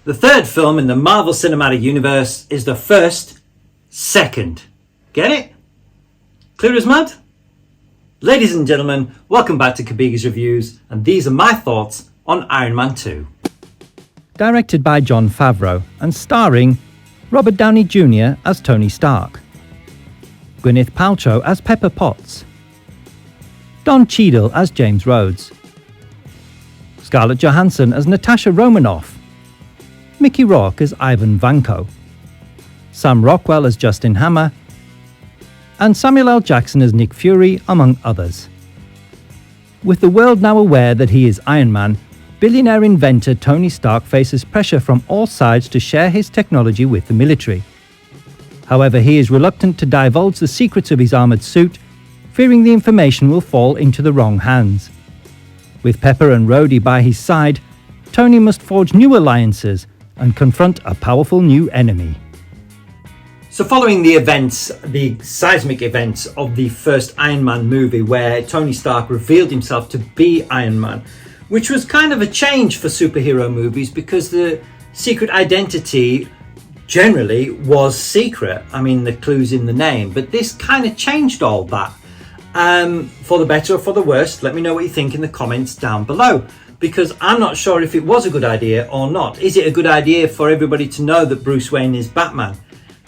The third film in the Marvel Cinematic Universe is the first second. Get it? Clear as mud? Ladies and gentlemen, welcome back to Kabiga's Reviews, and these are my thoughts on Iron Man 2. Directed by Jon Favreau and starring Robert Downey Jr. as Tony Stark, Gwyneth Paltrow as Pepper Potts, Don Cheadle as James Rhodes, Scarlett Johansson as Natasha Romanoff, Mickey Rourke as Ivan Vanko, Sam Rockwell as Justin Hammer, and Samuel L. Jackson as Nick Fury, among others. With the world now aware that he is Iron Man, billionaire inventor Tony Stark faces pressure from all sides to share his technology with the military. However, he is reluctant to divulge the secrets of his armoured suit, fearing the information will fall into the wrong hands. With Pepper and Rhodey by his side, Tony must forge new alliances and confront a powerful new enemy. So following the seismic events of the first Iron Man movie, where Tony Stark revealed himself to be Iron Man, which was kind of a change for superhero movies because the secret identity generally was secret. I mean, the clue's in the name, but this kind of changed all that. For the better or for the worse, let me know what you think in the comments down below, because I'm not sure if it was a good idea or not. Is it a good idea for everybody to know that Bruce Wayne is Batman?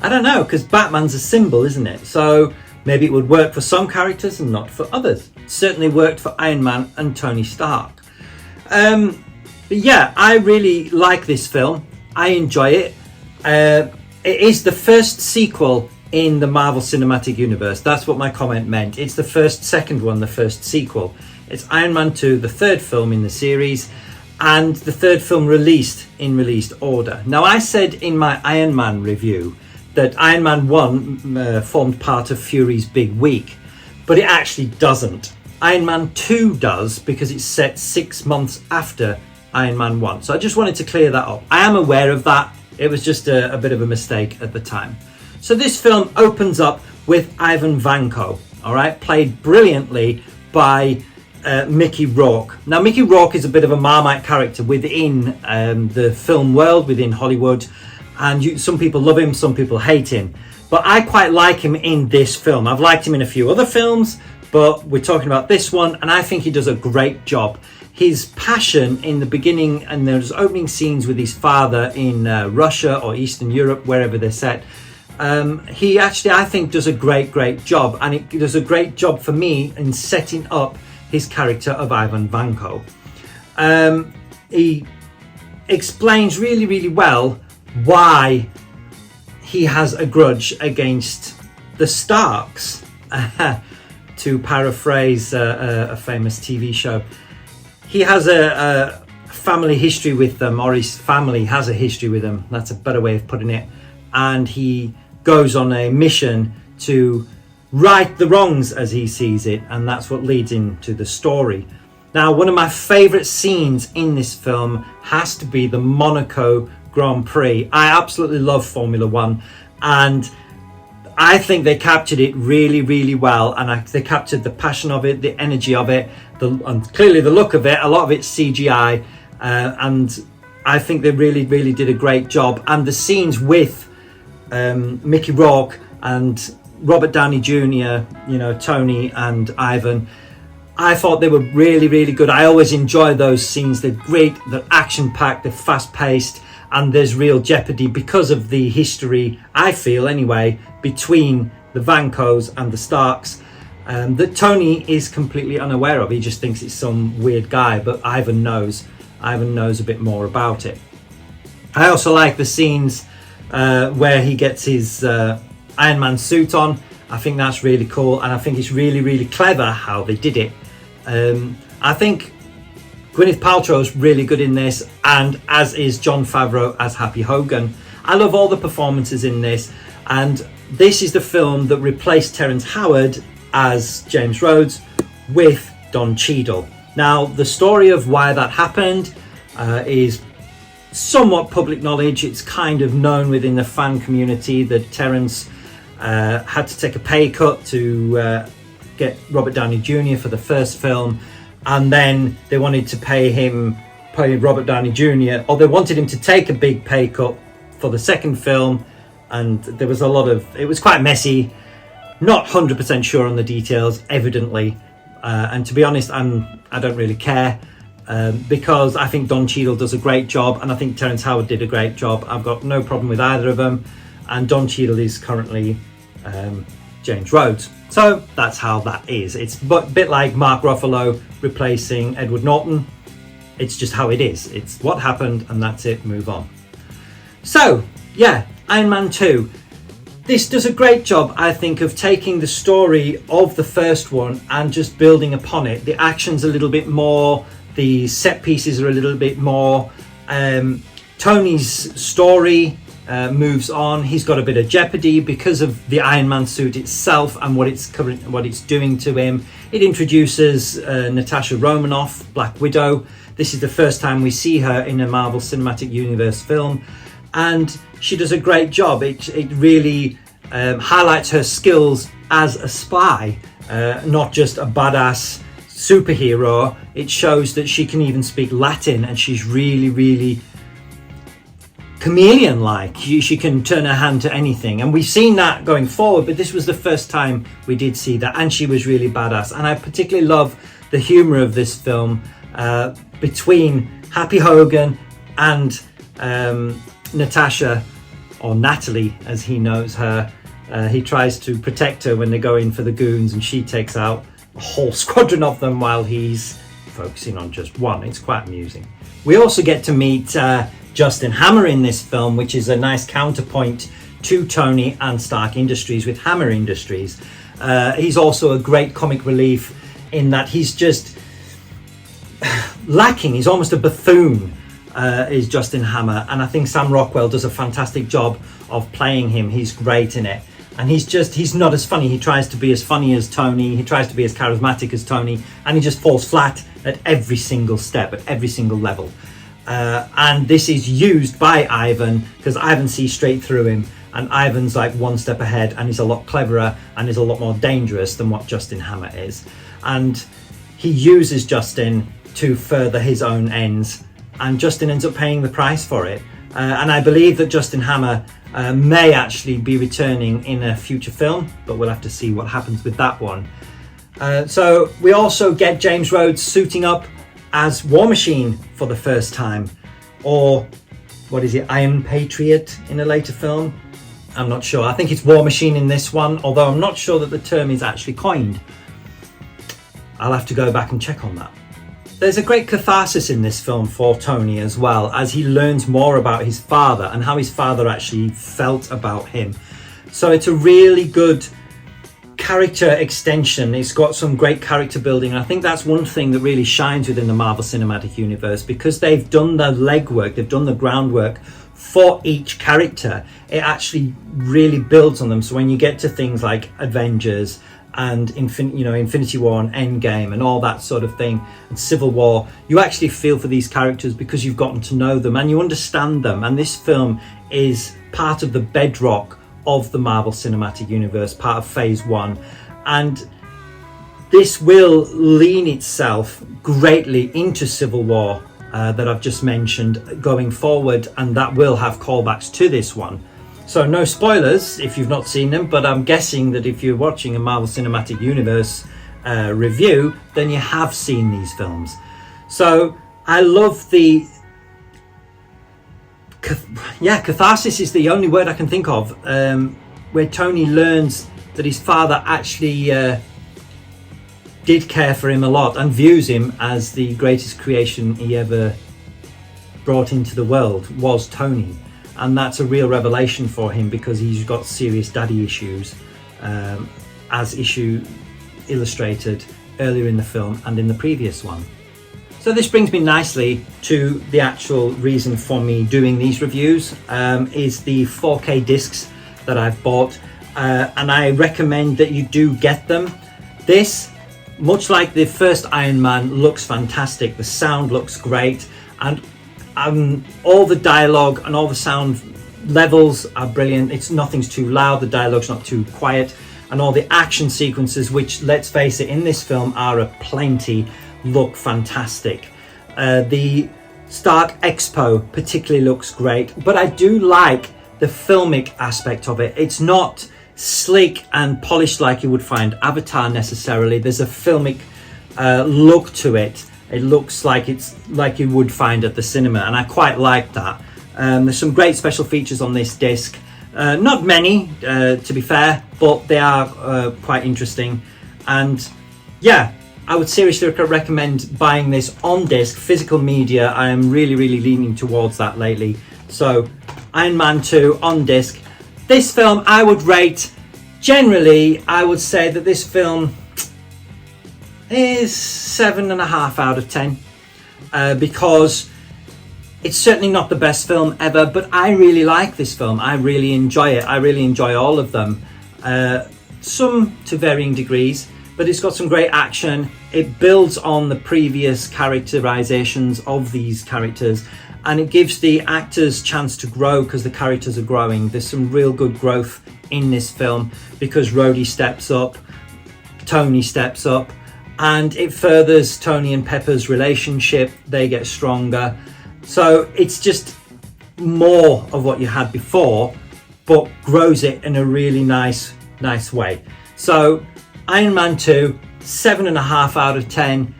I don't know, because Batman's a symbol, isn't it? So maybe it would work for some characters and not for others. It certainly worked for Iron Man and Tony Stark. But yeah, I really like this film. I enjoy it. It is the first sequel in the Marvel Cinematic Universe. That's what my comment meant. It's the second one, the first sequel. It's Iron Man 2, the third film in the series, and the third film released in released order. Now, I said in my Iron Man review that Iron Man 1 formed part of Fury's big week, but it actually doesn't. Iron Man 2 does, because it's set 6 months after Iron Man 1. So I just wanted to clear that up. I am aware of that. It was just a bit of a mistake at the time. So this film opens up with Ivan Vanko, all right, played brilliantly by Mickey Rourke. Now, Mickey Rourke is a bit of a Marmite character within the film world, within Hollywood. And some people love him, some people hate him. But I quite like him in this film. I've liked him in a few other films, but we're talking about this one, and I think he does a great job. His passion in the beginning, and there's opening scenes with his father in Russia or Eastern Europe, wherever they're set. He actually, I think, does a great job. And it does a great job for me in setting up his character of Ivan Vanko. He explains really well why he has a grudge against the Starks, to paraphrase a famous TV show. He has a family history with them, or his family has a history with them. That's a better way of putting it. And he goes on a mission to right the wrongs as he sees it, and that's what leads into the story. Now, one of my favourite scenes in this film has to be the Monaco Grand Prix. I absolutely love Formula One, and I think they captured it really well, and they captured the passion of it, the energy of it, and clearly the look of it. A lot of it's CGI, and I think they really did a great job. And the scenes with Mickey Rourke and Robert Downey Jr., Tony and Ivan, I thought they were really good. I always enjoy those scenes. They're great, they're action-packed, they're fast-paced, and there's real jeopardy because of the history, I feel anyway, between the Vankos and the Starks, that Tony is completely unaware of. He just thinks it's some weird guy, but Ivan knows a bit more about it. I also like the scenes where he gets his Iron Man suit on. I think that's really cool, and I think it's really clever how they did it. I think Gwyneth Paltrow is really good in this, and as is Jon Favreau as Happy Hogan. I love all the performances in this, and this is the film that replaced Terrence Howard as James Rhodes with Don Cheadle. Now, the story of why that happened is somewhat public knowledge. It's kind of known within the fan community that Terrence had to take a pay cut to get Robert Downey Jr. for the first film, and then they wanted to pay him played Robert Downey Jr., or they wanted him to take a big pay cut for the second film, and there was it was quite messy. Not 100% sure on the details, evidently, and to be honest, I don't really care, because I think Don Cheadle does a great job, and I think Terrence Howard did a great job. I've got no problem with either of them, and Don Cheadle is currently James Rhodes. So that's how that is. It's a bit like Mark Ruffalo replacing Edward Norton. It's just how it is. It's what happened, and that's it, move on. So, yeah, Iron Man 2. This does a great job, I think, of taking the story of the first one and just building upon it. The action's a little bit more, the set pieces are a little bit more. Tony's story moves on. He's got a bit of jeopardy because of the Iron Man suit itself and what it's doing to him. It introduces Natasha Romanoff, Black Widow. This is the first time we see her in a Marvel Cinematic Universe film, and she does a great job. It really highlights her skills as a spy, not just a badass superhero. It shows that she can even speak Latin, and she's really, really chameleon-like. She can turn her hand to anything, and we've seen that going forward, but this was the first time we did see that, and she was really badass. And I particularly love the humor of this film, between Happy Hogan and Natasha, or Natalie as he knows her. He tries to protect her when they go in for the goons, and she takes out a whole squadron of them while he's focusing on just one. It's quite amusing. We also get to meet Justin Hammer in this film, which is a nice counterpoint to Tony and Stark Industries with Hammer Industries. He's also a great comic relief in that he's just lacking. He's almost a buffoon, is Justin Hammer, and I think Sam Rockwell does a fantastic job of playing him. He's great in it, and he's not as funny. He tries to be as funny as Tony, he tries to be as charismatic as Tony, and he just falls flat at every single step, at every single level. And this is used by Ivan, because Ivan sees straight through him, and Ivan's like one step ahead, and he's a lot cleverer and is a lot more dangerous than what Justin Hammer is. And he uses Justin to further his own ends, and Justin ends up paying the price for it. And I believe that Justin Hammer may actually be returning in a future film, but we'll have to see what happens with that one. So we also get James Rhodes suiting up as War Machine for the first time, or what is it, Iron Patriot in a later film? I'm not sure. I think it's War Machine in this one, although I'm not sure that the term is actually coined. I'll have to go back and check on that. There's a great catharsis in this film for Tony as well, as he learns more about his father and how his father actually felt about him. So it's a really good character extension. It's got some great character building, and I think that's one thing that really shines within the Marvel Cinematic Universe, because they've done the legwork, they've done the groundwork for each character. It actually really builds on them. So when you get to things like Avengers and Infinity War and Endgame and all that sort of thing, and Civil War, you actually feel for these characters because you've gotten to know them and you understand them. And this film is part of the bedrock of the Marvel Cinematic Universe, part of Phase 1, and this will lean itself greatly into Civil War that I've just mentioned going forward, and that will have callbacks to this one. So no spoilers if you've not seen them, but I'm guessing that if you're watching a Marvel Cinematic Universe review, then you have seen these films. So I love the catharsis is the only word I can think of, where Tony learns that his father actually did care for him a lot and views him as the greatest creation he ever brought into the world was Tony. And that's a real revelation for him, because he's got serious daddy issues, as illustrated earlier in the film and in the previous one. So this brings me nicely to the actual reason for me doing these reviews, is the 4K discs that I've bought, and I recommend that you do get them. This, much like the first Iron Man, looks fantastic. The sound looks great, and all the dialogue and all the sound levels are brilliant. Nothing's too loud, the dialogue's not too quiet, and all the action sequences, which, let's face it, in this film are aplenty, look fantastic. The Stark Expo particularly looks great, but I do like the filmic aspect of it. It's not sleek and polished like you would find Avatar necessarily. There's a filmic look to it. It looks like it's like you would find at the cinema, and I quite like that. There's some great special features on this disc. Not many, to be fair, but they are quite interesting. And yeah, I would seriously recommend buying this on disc, physical media. I am really leaning towards that lately. So Iron Man 2 on disc. This film I would rate, generally I would say that this film is 7.5 out of 10, because it's certainly not the best film ever, but I really like this film. I really enjoy it. I really enjoy all of them, some to varying degrees, but it's got some great action. It builds on the previous characterizations of these characters, and it gives the actors chance to grow because the characters are growing. There's some real good growth in this film because Rhodey steps up, Tony steps up, and it furthers Tony and Pepper's relationship. They get stronger. So it's just more of what you had before, but grows it in a really nice way. So Iron Man 2, 7.5 out of 10.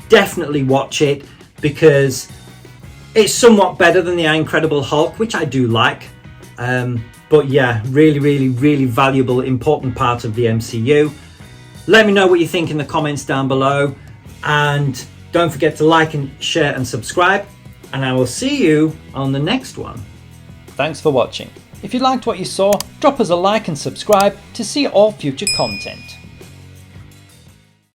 Definitely watch it because it's somewhat better than the Incredible Hulk, which I do like. But yeah, really valuable, important part of the MCU. Let me know what you think in the comments down below, and don't forget to like and share and subscribe, and I will see you on the next one. Thanks for watching. If you liked what you saw, drop us a like and subscribe to see all future content.